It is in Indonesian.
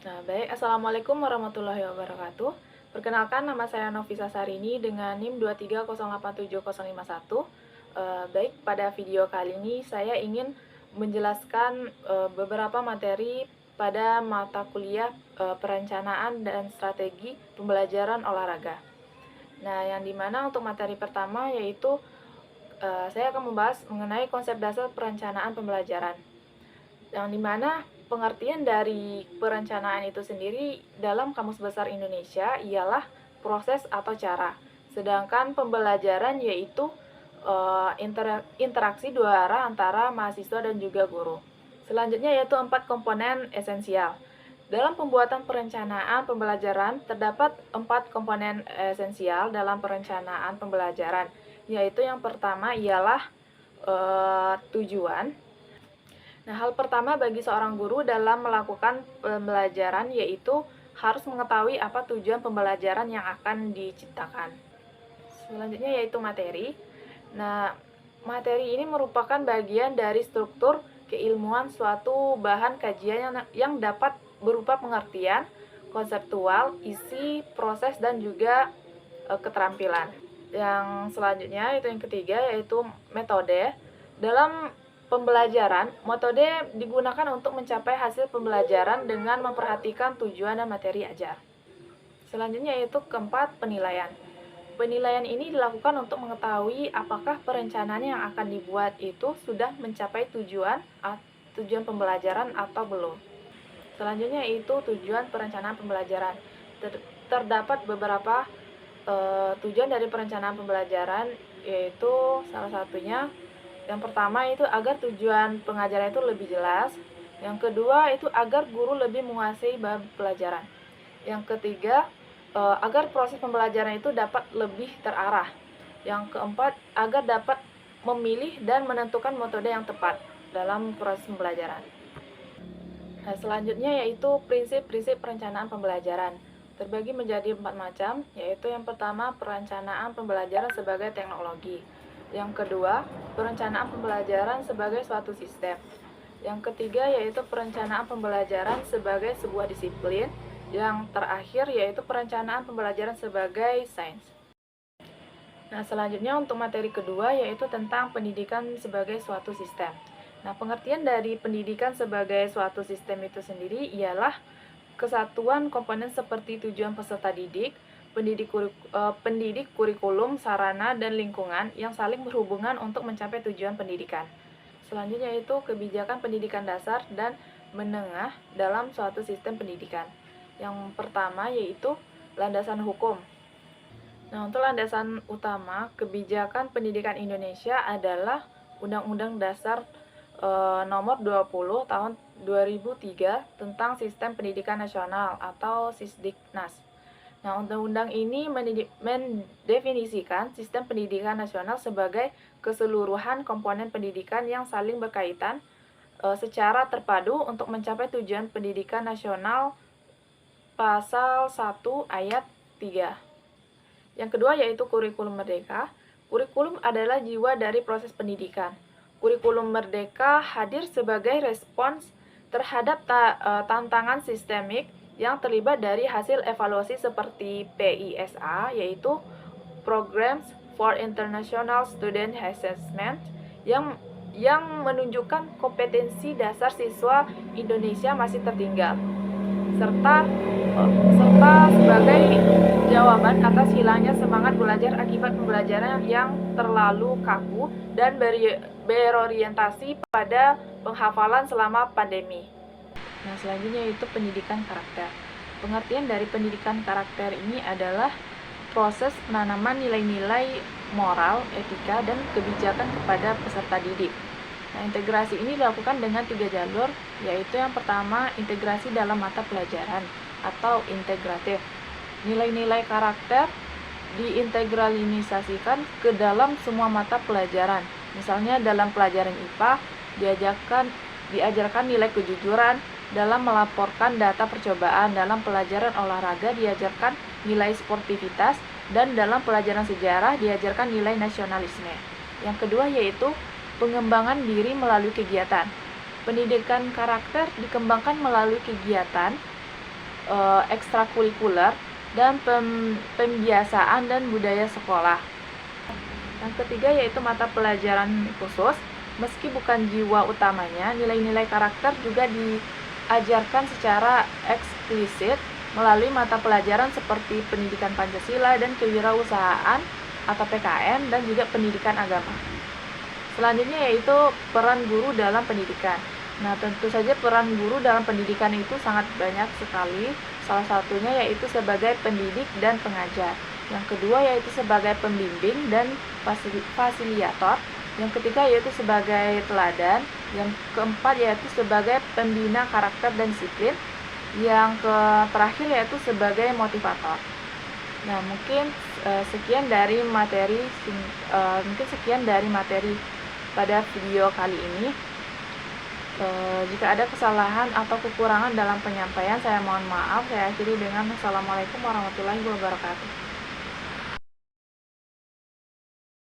Assalamualaikum warahmatullahi wabarakatuh. Perkenalkan, nama saya Novisa Sarini dengan NIM 230875051. Pada video kali ini saya ingin menjelaskan beberapa materi pada mata kuliah perencanaan dan strategi pembelajaran olahraga. Nah, yang dimana untuk materi pertama yaitu saya akan membahas mengenai konsep dasar perencanaan pembelajaran, yang dimana pengertian dari perencanaan itu sendiri dalam Kamus Besar Indonesia ialah proses atau cara, sedangkan pembelajaran yaitu interaksi dua arah antara mahasiswa dan juga guru. Selanjutnya yaitu 4 komponen esensial. Dalam pembuatan perencanaan pembelajaran terdapat 4 komponen esensial dalam perencanaan pembelajaran, yaitu yang pertama ialah tujuan. Nah, hal pertama bagi seorang guru dalam melakukan pembelajaran yaitu harus mengetahui apa tujuan pembelajaran yang akan diciptakan. Selanjutnya yaitu materi. Nah, materi ini merupakan bagian dari struktur keilmuan suatu bahan kajian yang dapat berupa pengertian, konseptual, isi, proses, dan juga keterampilan. Yang selanjutnya itu yang ketiga yaitu metode. Dalam pembelajaran, metode digunakan untuk mencapai hasil pembelajaran dengan memperhatikan tujuan dan materi ajar. Selanjutnya yaitu keempat, penilaian. Penilaian ini dilakukan untuk mengetahui apakah perencanaan yang akan dibuat itu sudah mencapai tujuan pembelajaran atau belum. Selanjutnya itu tujuan perencanaan pembelajaran. Terdapat beberapa tujuan dari perencanaan pembelajaran, yaitu salah satunya yang pertama itu agar tujuan pengajaran itu lebih jelas. Yang kedua itu agar guru lebih menguasai bab pelajaran. Yang ketiga, agar proses pembelajaran itu dapat lebih terarah. Yang keempat, agar dapat memilih dan menentukan metode yang tepat dalam proses pembelajaran. Nah, selanjutnya yaitu prinsip-prinsip perencanaan pembelajaran. Terbagi menjadi 4 macam, yaitu yang pertama perencanaan pembelajaran sebagai teknologi. Yang kedua, perencanaan pembelajaran sebagai suatu sistem. Yang ketiga yaitu perencanaan pembelajaran sebagai sebuah disiplin. Yang terakhir yaitu perencanaan pembelajaran sebagai sains. Nah, selanjutnya untuk materi kedua yaitu tentang pendidikan sebagai suatu sistem. Nah, pengertian dari pendidikan sebagai suatu sistem itu sendiri ialah kesatuan komponen seperti tujuan peserta didik, pendidik, kurikulum, sarana, dan lingkungan yang saling berhubungan untuk mencapai tujuan pendidikan. Selanjutnya yaitu kebijakan pendidikan dasar dan menengah dalam suatu sistem pendidikan. Yang pertama yaitu landasan hukum. Nah, untuk landasan utama kebijakan pendidikan Indonesia adalah Undang-Undang Dasar Nomor 20 Tahun 2003 tentang Sistem Pendidikan Nasional atau Sisdiknas. Nah, undang-undang ini mendefinisikan sistem pendidikan nasional sebagai keseluruhan komponen pendidikan yang saling berkaitan secara terpadu untuk mencapai tujuan pendidikan nasional pasal 1 ayat 3. Yang kedua yaitu kurikulum merdeka. Kurikulum adalah jiwa dari proses pendidikan. Kurikulum merdeka hadir sebagai respons terhadap tantangan sistemik yang terlibat dari hasil evaluasi seperti PISA, yaitu Programs for International Student Assessment, yang menunjukkan kompetensi dasar siswa Indonesia masih tertinggal, serta sebagai jawaban atas hilangnya semangat belajar akibat pembelajaran yang terlalu kaku dan berorientasi pada penghafalan selama pandemi. Nah, selanjutnya yaitu pendidikan karakter. Pengertian dari pendidikan karakter ini adalah proses penanaman nilai-nilai moral, etika, dan kebijakan kepada peserta didik. Nah, integrasi ini dilakukan dengan 3 jalur, yaitu yang pertama integrasi dalam mata pelajaran atau integratif. Nilai-nilai karakter diintegralisasikan ke dalam semua mata pelajaran. Misalnya dalam pelajaran IPA diajarkan nilai kejujuran, dalam melaporkan data percobaan, dalam pelajaran olahraga diajarkan nilai sportivitas, dan dalam pelajaran sejarah diajarkan nilai nasionalisme. Yang kedua yaitu pengembangan diri melalui kegiatan. Pendidikan karakter dikembangkan melalui kegiatan ekstrakurikuler, dan pembiasaan dan budaya sekolah. Yang ketiga yaitu mata pelajaran khusus. Meski bukan jiwa utamanya, nilai-nilai karakter juga diajarkan secara eksplisit melalui mata pelajaran seperti pendidikan Pancasila dan kewirausahaan atau PKN, dan juga pendidikan agama. Selanjutnya yaitu peran guru dalam pendidikan. Nah, tentu saja peran guru dalam pendidikan itu sangat banyak sekali. Salah satunya yaitu sebagai pendidik dan pengajar. Yang kedua yaitu sebagai pembimbing dan fasilitator. Yang ketiga yaitu sebagai teladan. Yang keempat yaitu sebagai pembina karakter dan disiplin. Yang terakhir yaitu sebagai motivator. Nah, mungkin sekian dari materi pada video kali ini. Jika ada kesalahan atau kekurangan dalam penyampaian, saya mohon maaf. Saya akhiri dengan Assalamualaikum warahmatullahi wabarakatuh.